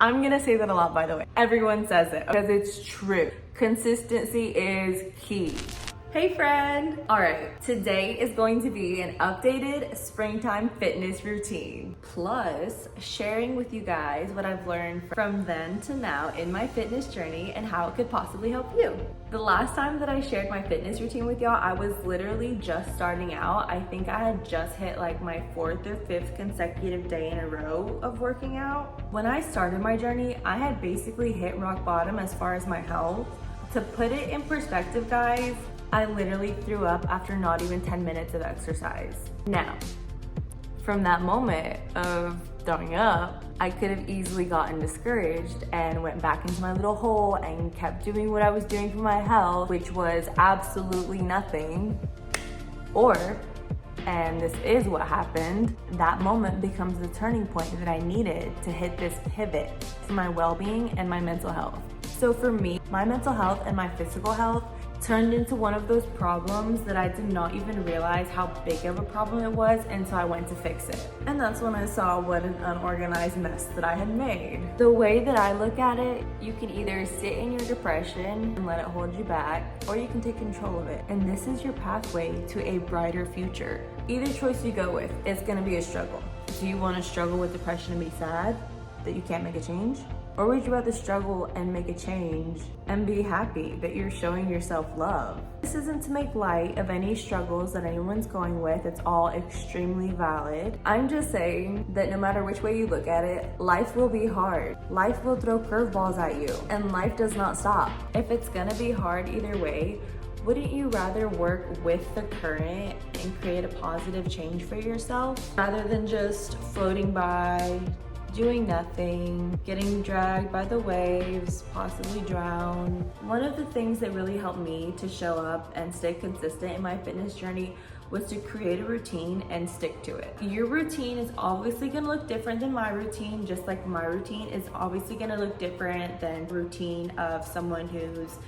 I'm gonna say that a lot, by the way. Everyone says it because it's true. Consistency is key. Hey friend! Alright, today is going to be an updated springtime fitness routine. Plus, sharing with you guys what I've learned from then to now in my fitness journey and how it could possibly help you. The last time that I shared my fitness routine with y'all, I was literally just starting out. I think I had just hit like my 4th or 5th consecutive day in a row of working out. When I started my journey, I had basically hit rock bottom as far as my health. To put it in perspective, guys, I literally threw up after not even 10 minutes of exercise. Now, from that moment of throwing up, I could have easily gotten discouraged and went back into my little hole and kept doing what I was doing for my health, which was absolutely nothing. Or, and this is what happened, that moment becomes the turning point that I needed to hit this pivot for my well-being and my mental health. So for me, my mental health and my physical health turned into one of those problems that I did not even realize how big of a problem it was until I went to fix it. And that's when I saw what an unorganized mess that I had made. The way that I look at it, you can either sit in your depression and let it hold you back, or you can take control of it. And this is your pathway to a brighter future. Either choice you go with, it's gonna be a struggle. Do you wanna struggle with depression and be sad that you can't make a change? Or would you rather struggle and make a change and be happy that you're showing yourself love? This isn't to make light of any struggles that anyone's going with. It's all extremely valid. I'm just saying that no matter which way you look at it, life will be hard. Life will throw curveballs at you, and life does not stop. If it's gonna be hard either way, wouldn't you rather work with the current and create a positive change for yourself rather than just floating by, doing nothing, getting dragged by the waves, possibly drown? One of the things that really helped me to show up and stay consistent in my fitness journey was to create a routine and stick to it. Your routine is obviously gonna look different than my routine, just like my routine is obviously gonna look different than the routine of someone who's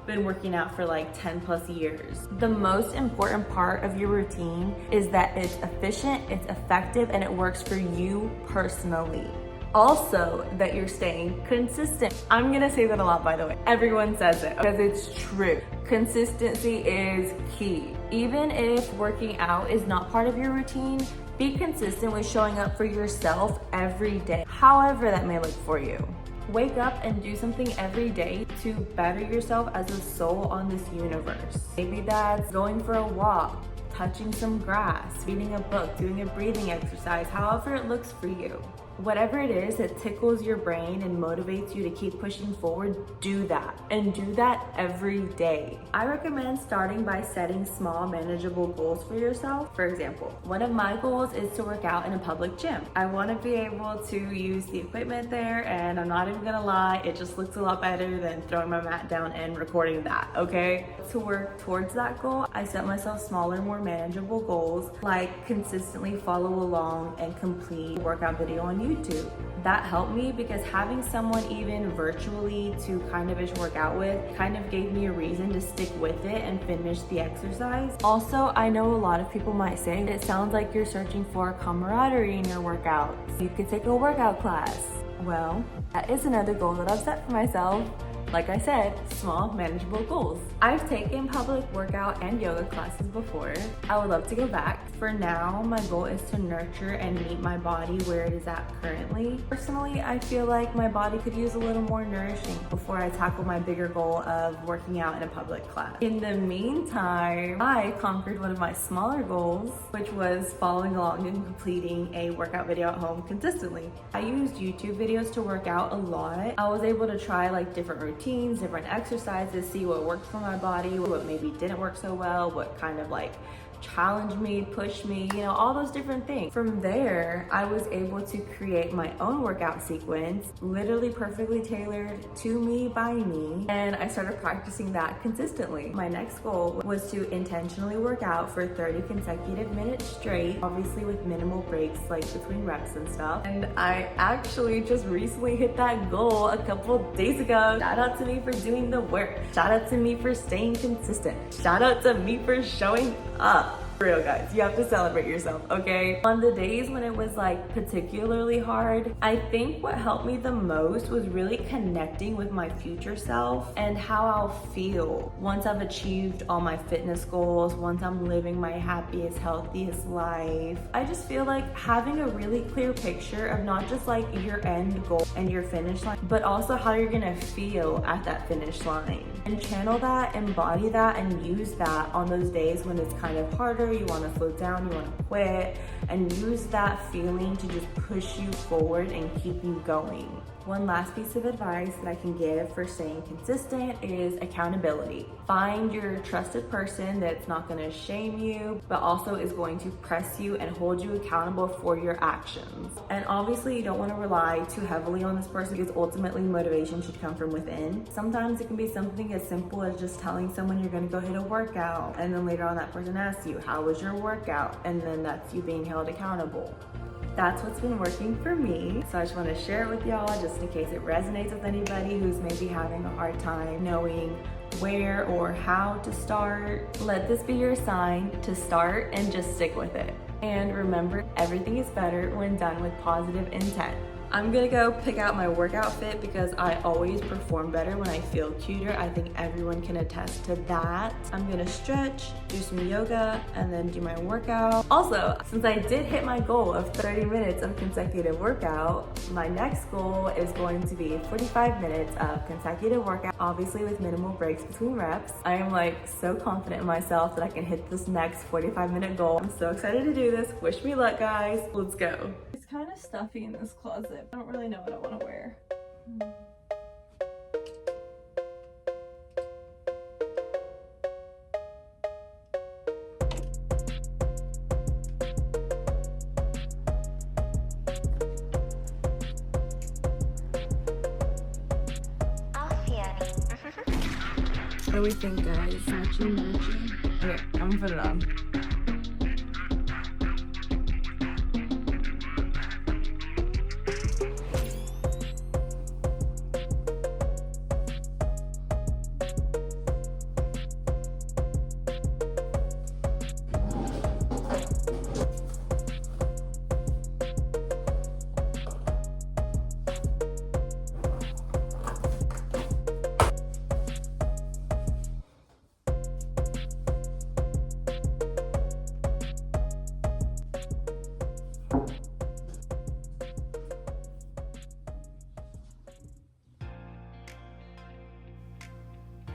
been working out for like 10 plus years. The most important part of your routine is that it's efficient, it's effective, and it works for you personally. Also, that you're staying consistent. I'm gonna say that a lot, by the way. Everyone says it because it's true. Consistency is key. Even if working out is not part of your routine, be consistent with showing up for yourself every day, however that may look for you. Wake up and do something every day to better yourself as a soul on this universe. Maybe that's going for a walk, touching some grass, reading a book, doing a breathing exercise, however it looks for you. Whatever it is that tickles your brain and motivates you to keep pushing forward, do that. And do that every day. I recommend starting by setting small, manageable goals for yourself. For example, one of my goals is to work out in a public gym. I want to be able to use the equipment there, and I'm not even gonna lie, it just looks a lot better than throwing my mat down and recording that, okay? To work towards that goal, I set myself smaller, more manageable goals, like consistently follow along and complete a workout video on YouTube. That helped me because having someone even virtually to kind of work out with kind of gave me a reason to stick with it and finish the exercise. Also, I know a lot of people might say it sounds like you're searching for camaraderie in your workouts. You could take a workout class. Well, that is another goal that I've set for myself. Like I said, small, manageable goals. I've taken public workout and yoga classes before. I would love to go back. For now, my goal is to nurture and meet my body where it is at currently. Personally, I feel like my body could use a little more nourishing before I tackle my bigger goal of working out in a public class. In the meantime, I conquered one of my smaller goals, which was following along and completing a workout video at home consistently. I used YouTube videos to work out a lot. I was able to try like different routines, different exercises, see what worked for my body, what maybe didn't work so well, what kind of like challenge me, push me, you know, all those different things. From there, I was able to create my own workout sequence, literally perfectly tailored to me by me, and I started practicing that consistently. My next goal was to intentionally work out for 30 consecutive minutes straight, obviously with minimal breaks like between reps and stuff. And I actually just recently hit that goal a couple days ago. Shout out to me for doing the work. Shout out to me for staying consistent. Shout out to me for showing up. For real, guys, you have to celebrate yourself, okay? On the days when it was like particularly hard, I think what helped me the most was really connecting with my future self and how I'll feel once I've achieved all my fitness goals, once I'm living my happiest, healthiest life. I just feel like having a really clear picture of not just like your end goal and your finish line, but also how you're gonna feel at that finish line. And channel that, embody that, and use that on those days when it's kind of harder, you wanna slow down, you wanna quit, and use that feeling to just push you forward and keep you going. One last piece of advice that I can give for staying consistent is accountability. Find your trusted person that's not gonna shame you, but also is going to press you and hold you accountable for your actions. And obviously you don't wanna rely too heavily on this person because ultimately motivation should come from within. Sometimes it can be something as simple as just telling someone you're gonna go hit a workout, and then later on that person asks you, how was your workout? And then that's you being held accountable. That's what's been working for me. So I just want to share it with y'all just in case it resonates with anybody who's maybe having a hard time knowing where or how to start. Let this be your sign to start and just stick with it. And remember, everything is better when done with positive intent. I'm gonna go pick out my workout fit because I always perform better when I feel cuter. I think everyone can attest to that. I'm gonna stretch, do some yoga, and then do my workout. Also, since I did hit my goal of 30 minutes of consecutive workout, my next goal is going to be 45 minutes of consecutive workout, obviously with minimal breaks between reps. I am like so confident in myself that I can hit this next 45-minute goal. I'm so excited to do this. Wish me luck, guys. Let's go. It's kind of stuffy in this closet. I don't really know what I want to wear. What do we think, guys? Matchy? Here, I'm gonna put it on.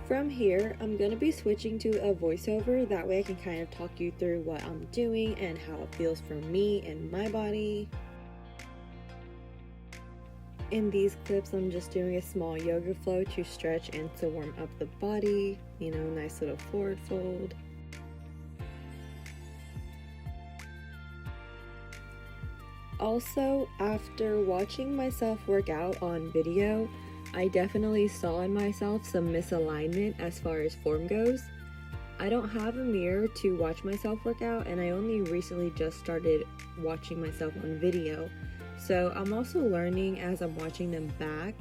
From here, I'm going to be switching to a voiceover, that way I can kind of talk you through what I'm doing and how it feels for me and my body. In these clips, I'm just doing a small yoga flow to stretch and to warm up the body, you know, nice little forward fold. Also, after watching myself work out on video, I definitely saw in myself some misalignment as far as form goes. I don't have a mirror to watch myself work out, and I only recently just started watching myself on video. So I'm also learning as I'm watching them back.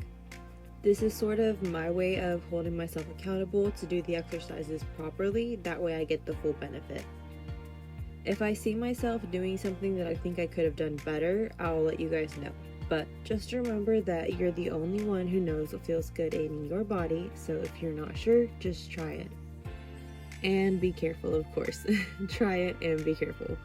This is sort of my way of holding myself accountable to do the exercises properly, that way I get the full benefit. If I see myself doing something that I think I could have done better, I'll let you guys know. But just remember that you're the only one who knows what feels good in your body, so if you're not sure, just try it. And be careful, of course. Try it and be careful.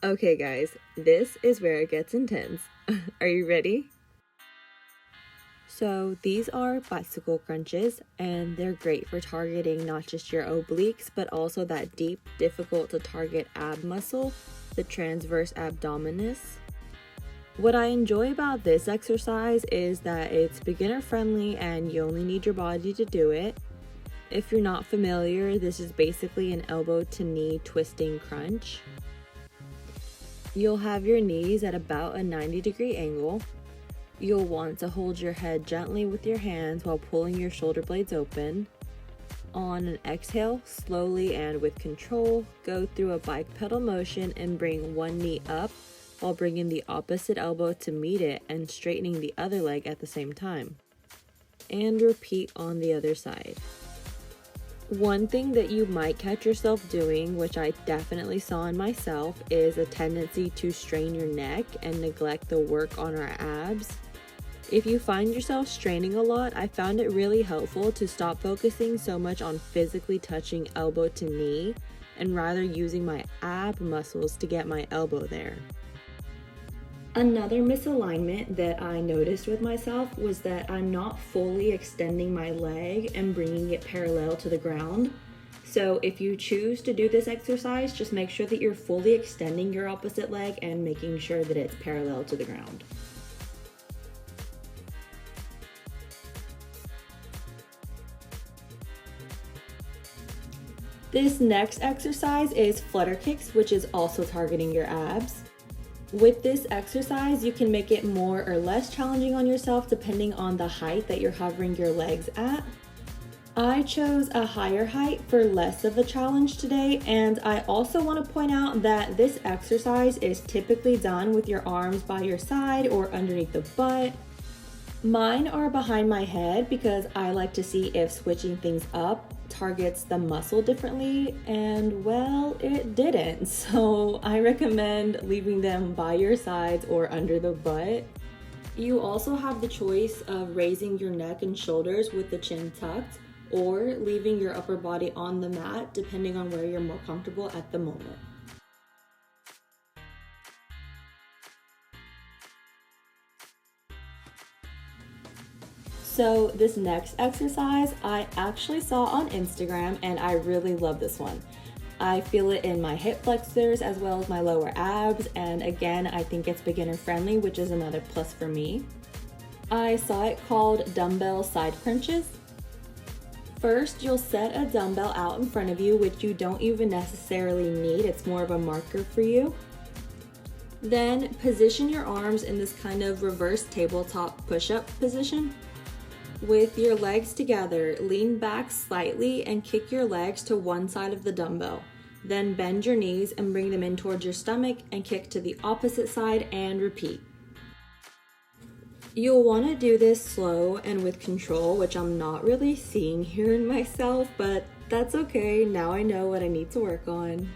Okay guys, this is where it gets intense. Are you ready? So these are bicycle crunches, and they're great for targeting not just your obliques, but also that deep, difficult to target ab muscle, the transverse abdominis. What I enjoy about this exercise is that it's beginner friendly and you only need your body to do it. If you're not familiar, this is basically an elbow to knee twisting crunch. You'll have your knees at about a 90-degree angle. You'll want to hold your head gently with your hands while pulling your shoulder blades open. On an exhale, slowly and with control, go through a bike pedal motion and bring one knee up while bringing the opposite elbow to meet it and straightening the other leg at the same time. And repeat on the other side. One thing that you might catch yourself doing, which I definitely saw in myself, is a tendency to strain your neck and neglect the work on our abs. If you find yourself straining a lot, I found it really helpful to stop focusing so much on physically touching elbow to knee and rather using my ab muscles to get my elbow there. Another misalignment that I noticed with myself was that I'm not fully extending my leg and bringing it parallel to the ground. So if you choose to do this exercise, just make sure that you're fully extending your opposite leg and making sure that it's parallel to the ground. This next exercise is flutter kicks, which is also targeting your abs. With this exercise, you can make it more or less challenging on yourself depending on the height that you're hovering your legs at. I chose a higher height for less of a challenge today, and I also want to point out that this exercise is typically done with your arms by your side or underneath the butt. Mine are behind my head because I like to see if switching things up targets the muscle differently, and well, it didn't. So I recommend leaving them by your sides or under the butt. You also have the choice of raising your neck and shoulders with the chin tucked or leaving your upper body on the mat depending on where you're more comfortable at the moment. So this next exercise I actually saw on Instagram and I really love this one. I feel it in my hip flexors as well as my lower abs, and again, I think it's beginner friendly, which is another plus for me. I saw it called dumbbell side crunches. First, you'll set a dumbbell out in front of you, which you don't even necessarily need. It's more of a marker for you. Then position your arms in this kind of reverse tabletop push-up position. With your legs together, lean back slightly and kick your legs to one side of the dumbbell. Then bend your knees and bring them in towards your stomach and kick to the opposite side and repeat. You'll want to do this slow and with control, which I'm not really seeing here in myself, but that's okay. Now I know what I need to work on.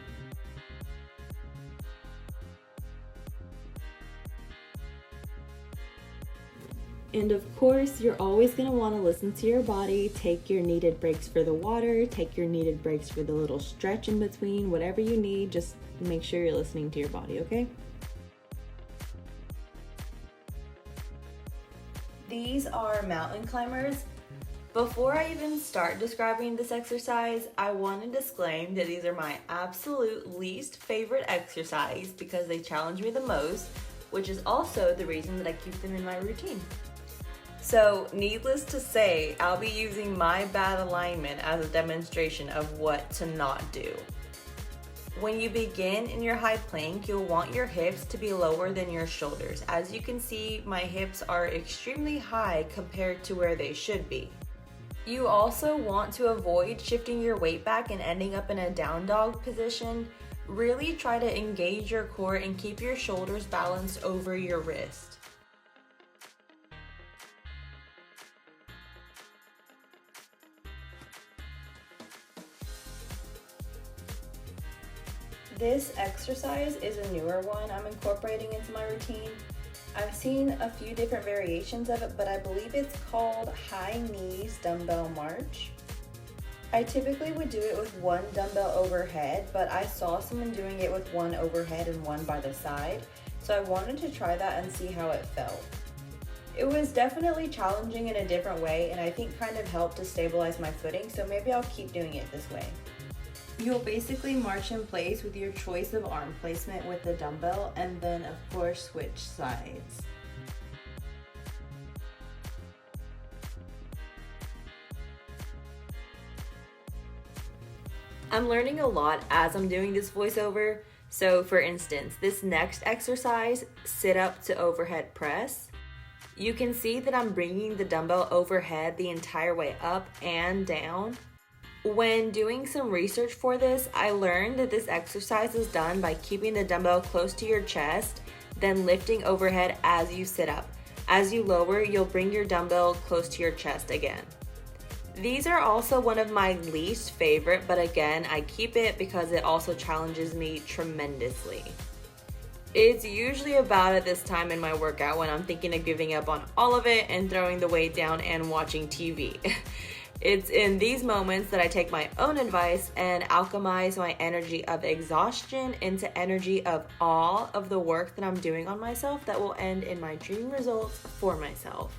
And of course, you're always going to want to listen to your body. Take your needed breaks for the water, take your needed breaks for the little stretch in between, whatever you need, just make sure you're listening to your body, okay? These are mountain climbers. Before I even start describing this exercise, I want to disclaim that these are my absolute least favorite exercise because they challenge me the most, which is also the reason that I keep them in my routine. So, needless to say, I'll be using my bad alignment as a demonstration of what to not do. When you begin in your high plank, you'll want your hips to be lower than your shoulders. As you can see, my hips are extremely high compared to where they should be. You also want to avoid shifting your weight back and ending up in a down dog position. Really try to engage your core and keep your shoulders balanced over your wrist. This exercise is a newer one I'm incorporating into my routine. I've seen a few different variations of it, but I believe it's called high knees dumbbell march. I typically would do it with one dumbbell overhead, but I saw someone doing it with one overhead and one by the side, so I wanted to try that and see how it felt. It was definitely challenging in a different way, and I think kind of helped to stabilize my footing, so maybe I'll keep doing it this way. You'll basically march in place with your choice of arm placement with the dumbbell, and then of course switch sides. I'm learning a lot as I'm doing this voiceover, So for instance, this next exercise, sit up to overhead press, you can see that I'm bringing the dumbbell overhead the entire way up and down. When doing some research for this, I learned that this exercise is done by keeping the dumbbell close to your chest, then lifting overhead as you sit up. As you lower, you'll bring your dumbbell close to your chest again. These are also one of my least favorite, but again, I keep it because it also challenges me tremendously. It's usually about at this time in my workout when I'm thinking of giving up on all of it and throwing the weight down and watching TV. It's in these moments that I take my own advice and alchemize my energy of exhaustion into energy of all of the work that I'm doing on myself that will end in my dream results for myself.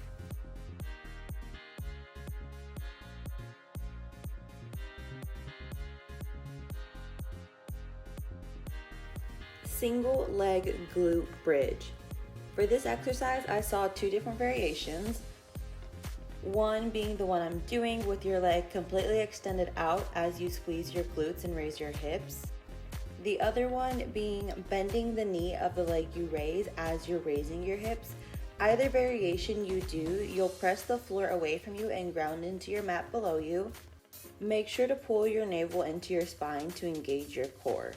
Single leg glute bridge. For this exercise, I saw two different variations. One being the one I'm doing with your leg completely extended out as you squeeze your glutes and raise your hips. The other one being bending the knee of the leg you raise as you're raising your hips. Either variation you do, you'll press the floor away from you and ground into your mat below you. Make sure to pull your navel into your spine to engage your core.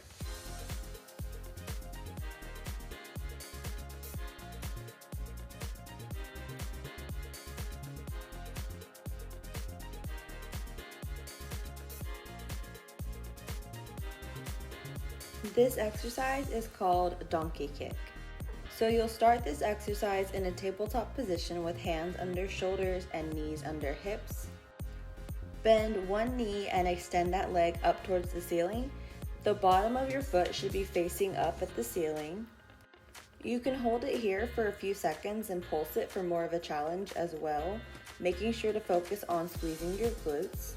This exercise is called donkey kick. So you'll start this exercise in a tabletop position with hands under shoulders and knees under hips. Bend one knee and extend that leg up towards the ceiling. The bottom of your foot should be facing up at the ceiling. You can hold it here for a few seconds and pulse it for more of a challenge as well, making sure to focus on squeezing your glutes.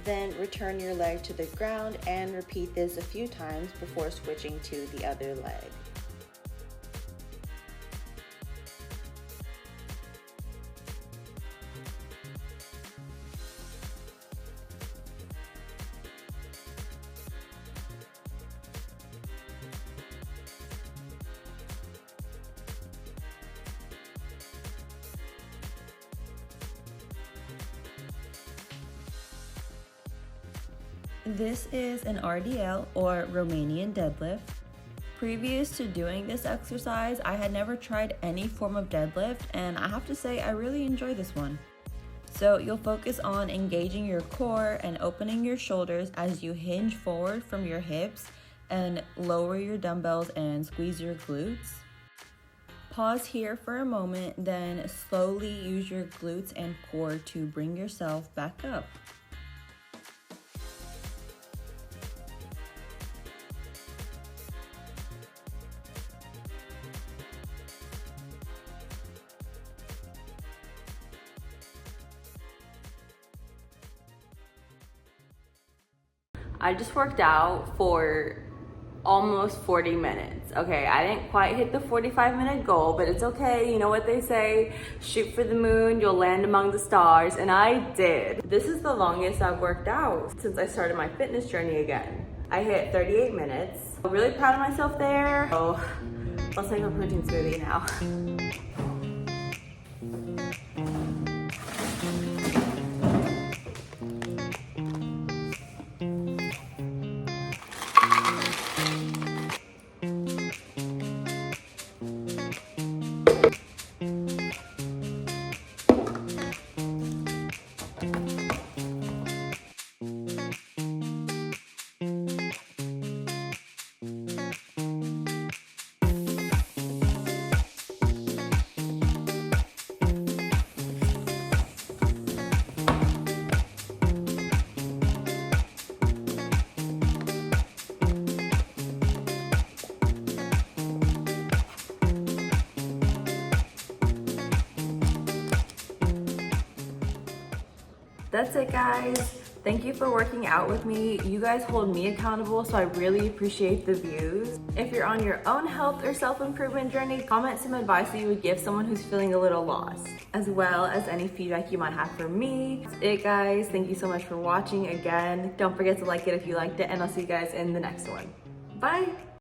Then return your leg to the ground and repeat this a few times before switching to the other leg. This is an RDL or Romanian deadlift. Previous to doing this exercise, I had never tried any form of deadlift, and I have to say I really enjoy this one. So you'll focus on engaging your core and opening your shoulders as you hinge forward from your hips and lower your dumbbells and squeeze your glutes. Pause here for a moment, then slowly use your glutes and core to bring yourself back up. I just worked out for almost 40 minutes. Okay, I didn't quite hit the 45-minute goal, but it's okay. You know what they say, shoot for the moon, you'll land among the stars, and I did. This is the longest I've worked out since I started my fitness journey again. I hit 38 minutes. I'm really proud of myself there. So let's make a protein smoothie now. That's it, guys. Thank you for working out with me. You guys hold me accountable, so I really appreciate the views. If you're on your own health or self-improvement journey, comment some advice that you would give someone who's feeling a little lost, as well as any feedback you might have for me. That's it, guys. Thank you so much for watching again. Don't forget to like it if you liked it, and I'll see you guys in the next one. Bye.